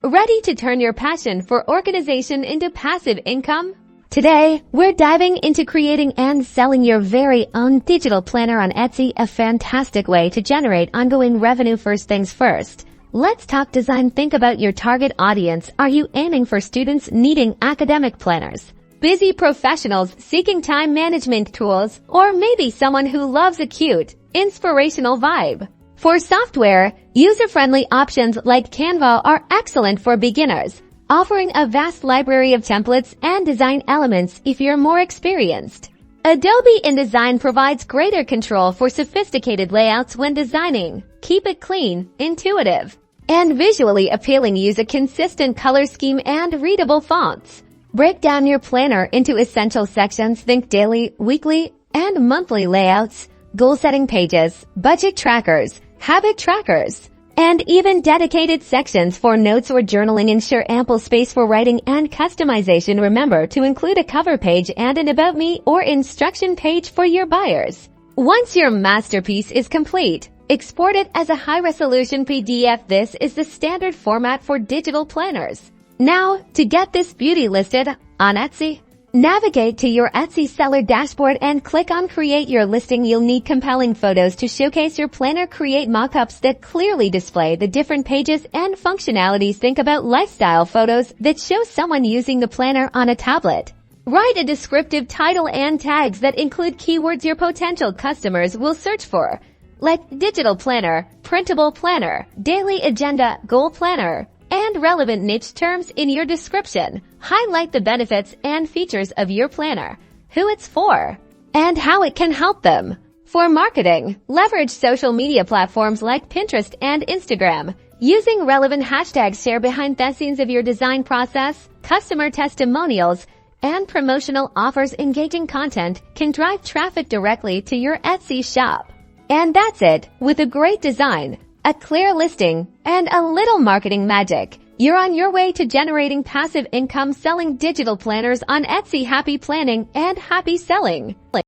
Ready to turn your passion for organization into passive income? Today, we're diving into creating and selling your very own digital planner on Etsy, a fantastic way to generate ongoing revenue. First things first, let's talk design. Think about your target audience. Are you aiming for students needing academic planners, busy professionals seeking time management tools, or maybe someone who loves a cute, inspirational vibe? For software, user-friendly options like Canva are excellent for beginners, offering a vast library of templates and design elements if you're more experienced. Adobe InDesign provides greater control for sophisticated layouts when designing. Keep it clean, intuitive, and visually appealing. Use a consistent color scheme and readable fonts. Break down your planner into essential sections. Think daily, weekly, and monthly layouts, goal-setting pages, budget trackers, habit trackers, and even dedicated sections for notes or journaling. Ensure ample space for writing and customization. Remember to include a cover page and an About Me or instruction page for your buyers. Once your masterpiece is complete, export it as a high-resolution PDF. This is the standard format for digital planners. Now, to get this beauty listed on Etsy, navigate to your Etsy seller dashboard and click on Create Your Listing. You'll need compelling photos to showcase your planner. Create mockups that clearly display the different pages and functionalities. Think about lifestyle photos that show someone using the planner on a tablet. Write a descriptive title and tags that include keywords your potential customers will search for, like digital planner, printable planner, daily agenda, goal planner, and relevant niche terms in your description. Highlight the benefits and features of your planner, who it's for, and how it can help them. For marketing, leverage social media platforms like Pinterest and Instagram. Using relevant hashtags, share behind the scenes of your design process, customer testimonials, and promotional offers. Engaging content can drive traffic directly to your Etsy shop. And that's it. With a great design, a clear listing, and a little marketing magic, you're on your way to generating passive income selling digital planners on Etsy. Happy planning and happy selling!